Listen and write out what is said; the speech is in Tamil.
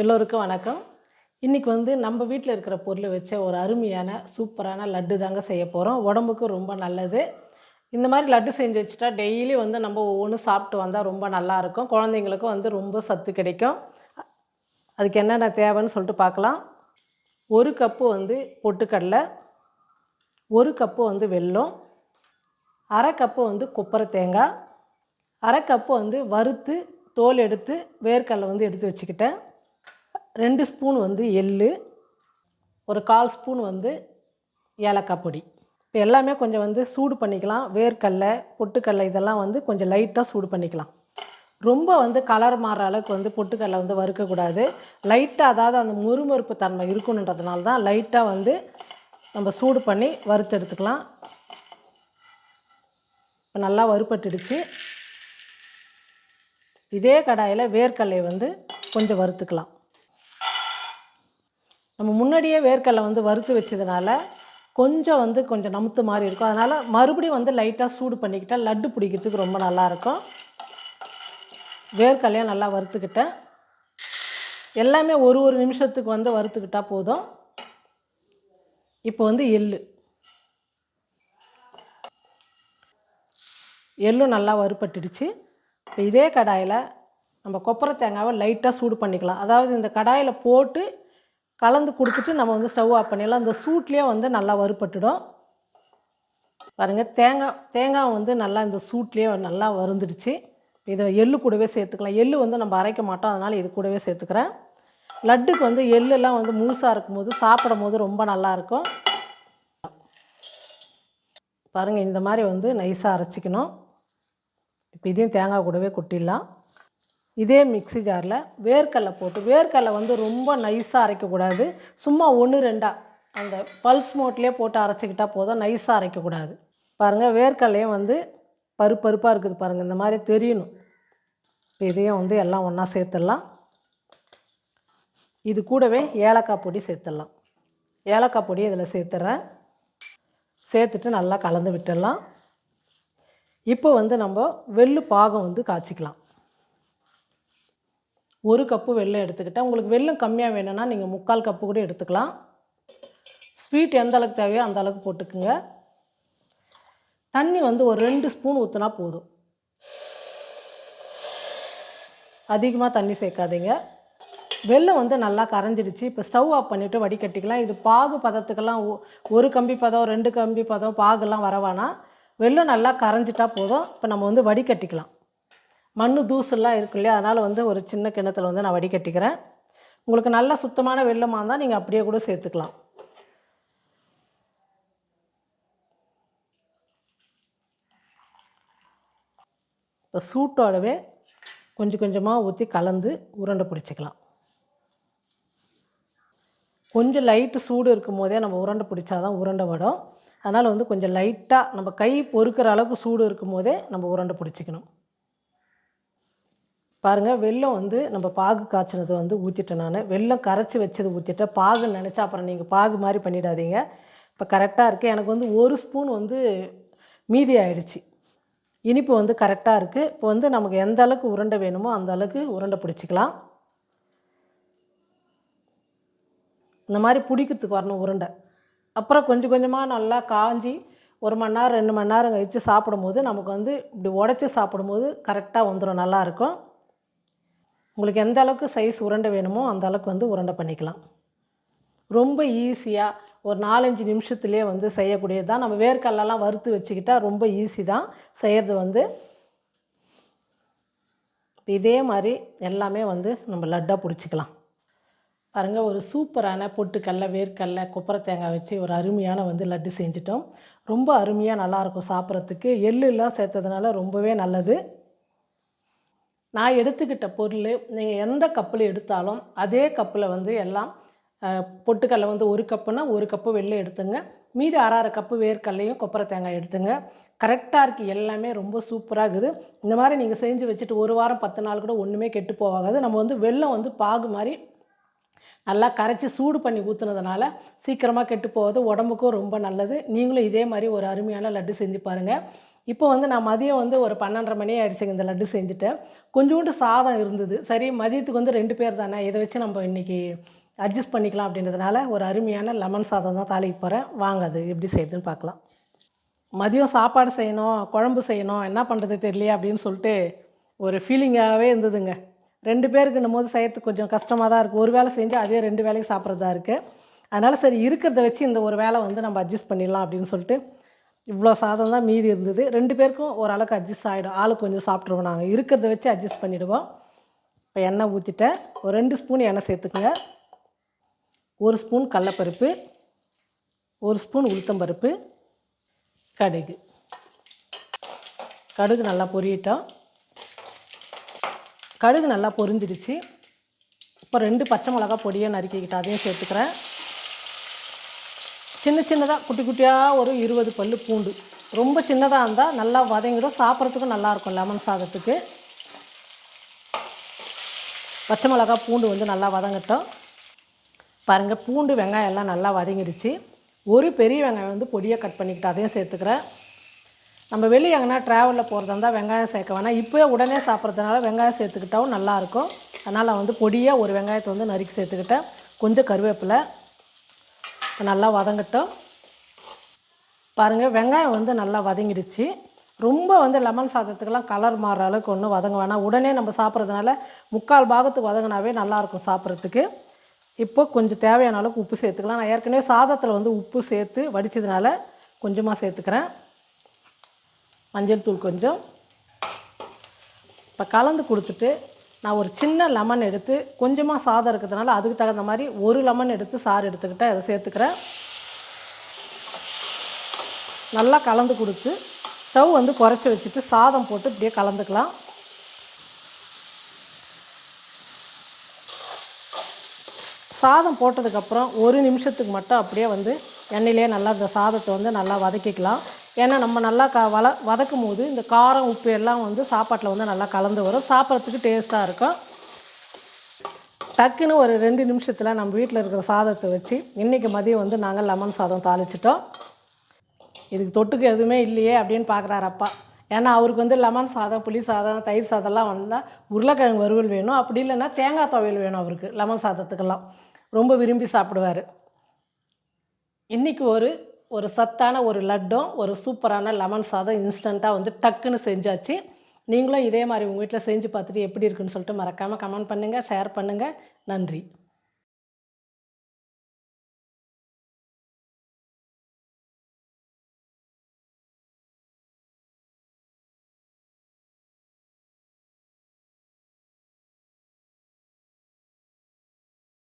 எல்லோருக்கும் வணக்கம். இன்றைக்கி நம்ம வீட்டில் இருக்கிற பொருளை வச்ச ஒரு அருமையான சூப்பரான லட்டு தாங்க செய்ய போகிறோம். உடம்புக்கு ரொம்ப நல்லது. இந்த மாதிரி லட்டு செஞ்சு வச்சுட்டா டெய்லி நம்ம ஒவ்வொன்று சாப்பிட்டு வந்தால் ரொம்ப நல்லாயிருக்கும். குழந்தைங்களுக்கும் ரொம்ப சத்து கிடைக்கும். அதுக்கு என்னென்ன தேவைன்னு சொல்லிட்டு பார்க்கலாம். 1 கப்பு பொட்டுக்கடலை, 1 கப்பு வெல்லம், 1/2 கப்பு கொப்பரை தேங்காய், 1/2 கப்பு வறுத்து தோல் எடுத்து வேர்க்கடலை எடுத்து வச்சுக்கிட்டேன். 2 ஸ்பூன் எள்ளு, ஒரு 1/4 ஸ்பூன் ஏலக்காய் பொடி. இப்போ எல்லாமே கொஞ்சம் சூடு பண்ணிக்கலாம். வேர்க்கடலை, பொட்டுக்கடலை இதெல்லாம் கொஞ்சம் லைட்டாக சூடு பண்ணிக்கலாம். ரொம்ப கலர் மாறுற அளவுக்கு பொட்டுக்கடலை வறுக்கக்கூடாது. லைட்டாக, அதாவது அந்த முறுமுறுப்பு தன்மை இருக்கணுன்றதுனால தான் லைட்டாக நம்ம சூடு பண்ணி வறுத்து எடுத்துக்கலாம். இப்போ நல்லா வறுபட்டுடுச்சு. இதே கடாயில் வேர்க்கடலையை கொஞ்சம் வறுத்துக்கலாம். நம்ம முன்னாடியே வேர்க்கடலை வறுத்து வச்சதுனால கொஞ்சம் நமுத்து மாதிரி இருக்கும். அதனால் மறுபடியும் லைட்டாக சூடு பண்ணிக்கிட்டால் லட்டு பிடிக்கிறதுக்கு ரொம்ப நல்லாயிருக்கும். வேர்க்கடலையை நல்லா வறுத்துக்கிட்டேன். எல்லாமே ஒரு நிமிஷத்துக்கு வறுத்துக்கிட்டால் போதும். இப்போ எள்ளும் நல்லா வறுபட்டுடுச்சு. இப்போ இதே கடாயில் நம்ம கொப்பரை தேங்காவை லைட்டாக சூடு பண்ணிக்கலாம். அதாவது இந்த கடாயில் போட்டு கலந்து கொடுத்துட்டு நம்ம ஸ்டவ் ஆஃப் பண்ணிடலாம். அந்த சூட்லேயே நல்லா வறுபட்டுடும். பாருங்கள், தேங்காய் நல்லா இந்த சூட்லேயே நல்லா வறுந்துடுச்சு. இதை எள்ளு கூடவே சேர்த்துக்கலாம். எள்ளு நம்ம அரைக்க மாட்டோம், அதனால் இது கூடவே சேர்த்துக்கிறேன். லட்டுக்கு எள்ளெல்லாம் முழுசாக இருக்கும்போது சாப்பிடும் ரொம்ப நல்லாயிருக்கும். பாருங்கள், இந்த மாதிரி நைஸாக அரைச்சிக்கணும். இப்போ இதையும் தேங்காய் கூடவே கொட்டிடலாம். இதே மிக்ஸி ஜாரில் வேர்க்கடலை போட்டு, வேர்க்கடலை ரொம்ப நைஸாக அரைக்கக்கூடாது. சும்மா 1-2 அந்த பல்ஸ் மோட்லேயே போட்டு அரைச்சிக்கிட்டால் போதும், நைஸாக அரைக்கக்கூடாது. பாருங்கள், வேர்க்கடலையும் பருப்பாக இருக்குது பாருங்கள், இந்த மாதிரி தெரியணும். இப்போ இதையும் எல்லாம் ஒன்றா சேர்த்துடலாம். இது கூடவே ஏலக்காய் பொடி சேர்த்துடலாம். ஏலக்காய் பொடி இதில் சேர்த்துட்றேன். சேர்த்துட்டு நல்லா கலந்து விட்டுடலாம். இப்போ நம்ம வெல்லு பாகம் காய்ச்சிக்கலாம். 1 கப்பு வெல்லம் எடுத்துக்கிட்டேன். உங்களுக்கு வெல்லம் கம்மியாக வேணும்னா நீங்கள் 3/4 கப்பு கூட எடுத்துக்கலாம். ஸ்வீட் எந்த அளவுக்கு தேவையோ அந்த அளவுக்கு போட்டுக்குங்க. தண்ணி ஒரு 2 ஸ்பூன் ஊற்றினா போதும். அதிகமாக தண்ணி சேர்க்காதீங்க. வெல்லம் நல்லா கரைஞ்சிடுச்சு. இப்போ ஸ்டவ் ஆஃப் பண்ணிவிட்டு வடிகட்டிக்கலாம். இது பாகு பதத்துக்கெல்லாம் 1 கம்பி பதம், 2 கம்பி பதம் பாகுலாம் வரவானா. வெல்லம் நல்லா கரைஞ்சிட்டா போதும். இப்போ நம்ம வடிகட்டிக்கலாம். மண் தூசுலாம் இருக்கு இல்லையா, அதனால் ஒரு சின்ன கிண்ணத்தில் நான் வடிகட்டிக்கிறேன். உங்களுக்கு நல்ல சுத்தமான வெல்லமாக இருந்தால் நீங்கள் அப்படியே கூட சேர்த்துக்கலாம். இப்போ சூட்டோடவே கொஞ்சம் கொஞ்சமாக ஊற்றி கலந்து உருண்டை பிடிச்சிக்கலாம். கொஞ்சம் லைட்டு சூடு இருக்கும் போதே நம்ம உருண்டை பிடிச்சாதான் உருண்டை வடும். அதனால் கொஞ்சம் லைட்டாக நம்ம கை பொறுக்கிற அளவுக்கு சூடு இருக்கும் போதே நம்ம உருண்டை பிடிச்சிக்கணும். பாருங்கள், வெல்லம் நம்ம பாகு காய்ச்சினது ஊற்றிட்டேன். நான் வெல்லம் கரைச்சி வச்சது ஊற்றிட்டேன். பாகுன்னு நினச்சா அப்புறம் நீங்கள் பாகு மாதிரி பண்ணிடாதீங்க. இப்போ கரெக்டாக இருக்குது. எனக்கு 1 ஸ்பூன் மீதி ஆகிடுச்சு. இனிப்பு கரெக்டாக இருக்குது. இப்போ நமக்கு எந்த அளவுக்கு உருண்டை வேணுமோ அந்த அளவுக்கு உருண்டை பிடிச்சிக்கலாம். இந்த மாதிரி பிடிக்கிறதுக்கு வரணும் உருண்டை. அப்புறம் கொஞ்சம் கொஞ்சமாக நல்லா காஞ்சி 1 மணி நேரம் 2 மணி நேரம் கழித்து சாப்பிடும்போது நமக்கு இப்படி உடச்சி சாப்பிடும்போது கரெக்டாக வந்துடும், நல்லாயிருக்கும். உங்களுக்கு எந்த அளவுக்கு சைஸ் உருண்டை வேணுமோ அந்த அளவுக்கு உருண்டை பண்ணிக்கலாம். ரொம்ப ஈஸியாக ஒரு 4-5 நிமிஷத்துலேயே செய்யக்கூடியது தான். நம்ம வேர்க்கடலாம் வறுத்து வச்சுக்கிட்டால் ரொம்ப ஈஸி தான் செய்கிறது. இதே மாதிரி எல்லாமே நம்ம லட்டாக பிடிச்சிக்கலாம். பாருங்கள், ஒரு சூப்பரான பொட்டுக்கடலை, வேர்க்கடலை, கொப்பரை தேங்காய் வச்சு ஒரு அருமையான லட்டு செஞ்சிட்டோம். ரொம்ப அருமையாக நல்லாயிருக்கும் சாப்பிட்றதுக்கு. எள்ளுலாம் சேர்த்ததுனால ரொம்பவே நல்லது. நான் எடுத்துக்கிட்ட பொருள் நீங்கள் எந்த கப்பில் எடுத்தாலும் அதே கப்பில் எல்லாம் பொட்டுக்கடலை 1 கப்புனா 1 கப்பு வெல்லம் எடுத்துங்க. மீதி 1/2 கப்பு வேர்க்கடலையும் கொப்பரை தேங்காய் எடுத்துங்க. கரெக்டாக இருக்குது. எல்லாமே ரொம்ப சூப்பராக இருக்குது. இந்த மாதிரி நீங்கள் செஞ்சு வச்சுட்டு 1 வாரம் 10 நாள் கூட ஒன்றுமே கெட்டு போகாது. நம்ம வெல்லம் பாகு மாதிரி நல்லா கரைச்சி சூடு பண்ணி ஊற்றுனதுனால சீக்கிரமாக கெட்டு போகாது. உடம்புக்கும் ரொம்ப நல்லது. நீங்களும் இதே மாதிரி ஒரு அருமையான லட்டு செஞ்சு பாருங்கள். இப்போ வந்து நான் மதியம் வந்து ஒரு 12:30 மணி ஆயிடுச்சுங்க இந்த லட்டு செஞ்சுட்டேன். கொஞ்சோண்டு சாதம் இருந்தது. சரி மதியத்துக்கு வந்து 2 பேர் தானே, இத வச்சு நம்ம இன்னைக்கு அட்ஜஸ்ட் பண்ணிக்கலாம் அப்படின்றதுனால, ஒரு அருமையான லெமன் சாதம் தான் தாளிக்க போறேன். வாங்க அது எப்படி செய்யுதுன்னு பார்க்கலாம். மதியம் சாப்பாடு செய்யணும், குழம்பு செய்யணும், என்ன பண்ணுறது தெரியலையே அப்படின்னு சொல்லிட்டு ஒரு ஃபீலிங்காகவே இருந்ததுங்க. 2 பேருக்குன்னும்போது செய்யறதுக்கு கொஞ்சம் கஷ்டமா தான் இருக்குது. ஒரு வேளை செஞ்சு அதே 2 வேளையும் சாப்பிட்றதா இருக்குது. அதனால் சரி இருக்கிறத வச்சு இந்த ஒரு வேளை வந்து நம்ம அட்ஜஸ்ட் பண்ணிடலாம் அப்படின்னு சொல்லிட்டு, இவ்வளோ சாதம் தான் மீதி இருந்தது. 2 பேருக்கும் ஓரளவுக்கு அட்ஜஸ்ட் ஆகிடும். ஆளுக்கு கொஞ்சம் சாப்பிட்ருவோம் நாங்கள். இருக்கிறத வச்சு அட்ஜஸ்ட் பண்ணிவிடுவோம். இப்போ எண்ணெய் ஊற்றிட்டேன். ஒரு 2 ஸ்பூன் எண்ணெய் சேர்த்துக்குங்க. 1 ஸ்பூன் கடலப்பருப்பு, 1 ஸ்பூன் உளுத்தம்பருப்பு, கடுகு. கடுகு நல்லா பொரியட்டும். கடுகு நல்லா பொரிஞ்சிடுச்சு. இப்போ 2 பச்சை மிளகா பொடியாக நறுக்கிக்கிட்டு அதையும் சேர்த்துக்கிறேன். சின்ன சின்னதாக குட்டி குட்டியாக ஒரு 20 பல்லு பூண்டு. ரொம்ப சின்னதாக இருந்தால் நல்லா வதங்கிடும். சாப்பிட்றதுக்கும் நல்லாயிருக்கும் லெமன் சாதத்துக்கு. பச்சை மிளகா பூண்டு வந்து நல்லா வதங்கட்டும். பாருங்கள் பூண்டு வெங்காயம் எல்லாம் நல்லா வதங்கிடுச்சு. ஒரு பெரிய வெங்காயம் வந்து பொடியாக கட் பண்ணிக்கிட்டு அதையும் சேர்த்துக்கிறேன். நம்ம வெளியே எங்கன்னா ட்ராவலில் போகிறதா இருந்தால் வெங்காயம் சேர்க்க வேணாம். இப்போயே உடனே சாப்பிட்றதுனால வெங்காயம் சேர்த்துக்கிட்டாவும் நல்லாயிருக்கும். அதனால் வந்து பொடியாக ஒரு வெங்காயத்தை வந்து நறுக்கி சேர்த்துக்கிட்டேன். கொஞ்சம் கருவேப்பிலை நல்லா வதங்கட்டும். பாருங்கள் வெங்காயம் வந்து நல்லா வதங்கிடுச்சு. ரொம்ப வந்து லெமன் சாதத்துக்கெல்லாம் கலர் மாறுற அளவுக்கு ஒன்றும் வதங்க வேணாம். உடனே நம்ம சாப்பிட்றதுனால 3/4 பாகத்துக்கு வதங்கினாவே நல்லாயிருக்கும் சாப்பிட்றதுக்கு. இப்போ கொஞ்சம் தேவையான அளவுக்கு உப்பு சேர்த்துக்கலாம். நான் ஏற்கனவே சாதத்தில் வந்து உப்பு சேர்த்து வடித்ததுனால கொஞ்சமாக சேர்த்துக்கிறேன். மஞ்சள் தூள் கொஞ்சம். இப்போ கலந்து கொடுத்துட்டு நான் ஒரு சின்ன லெமன் எடுத்து கொஞ்சமாக சாதம் இருக்கிறதுனால அதுக்கு தகுந்த மாதிரி ஒரு லெமன் எடுத்து சாறு எடுத்துக்கிட்டேன். அதை சேர்த்துக்கிறேன். நல்லா கலந்து கொடுத்து ஸ்டவ் வந்து குறைச்சி வச்சுட்டு சாதம் போட்டு இப்படியே கலந்துக்கலாம். சாதம் போட்டதுக்கப்புறம் 1 நிமிஷத்துக்கு மட்டும் அப்படியே வந்து எண்ணெயிலே நல்லா இந்த சாதத்தை வந்து நல்லா வதக்கிக்கலாம். ஏன்னா நம்ம நல்லா வதக்கும் போது இந்த காரம் உப்பு எல்லாம் வந்து சாப்பாட்டில் வந்து நல்லா கலந்து வரும். சாப்பிட்றதுக்கு டேஸ்ட்டாக இருக்கும். டக்குன்னு ஒரு 2 நிமிஷத்தில் நம்ம வீட்டில் இருக்கிற சாதத்தை வச்சு இன்றைக்கி மதியம் வந்து நாங்கள் லெமன் சாதம் தாளிச்சிட்டோம். இதுக்கு தொட்டுக்கு எதுவுமே இல்லையே அப்படின்னு பார்க்குறாரு அப்பா. ஏன்னா அவருக்கு வந்து லெமன் சாதம், புளி சாதம், தயிர் சாதம்லாம் வந்தால் உருளைக்கிழங்கு வறுவல் வேணும். அப்படி இல்லைன்னா தேங்காய் துவையல் வேணும் அவருக்கு லெமன் சாதத்துக்கெல்லாம். ரொம்ப விரும்பி சாப்பிடுவார். இன்றைக்கி ஒரு சத்தான ஒரு லட்டும், ஒரு சூப்பரான லெமன் சாதம் இன்ஸ்டண்ட்டாக வந்து டக்குன்னு செஞ்சாச்சு. நீங்களும் இதே மாதிரி உங்கள் வீட்டில் செஞ்சு பார்த்துட்டு எப்படி இருக்குன்னு சொல்லிட்டு மறக்காமல் கமெண்ட் பண்ணுங்கள், ஷேர் பண்ணுங்கள். நன்றி.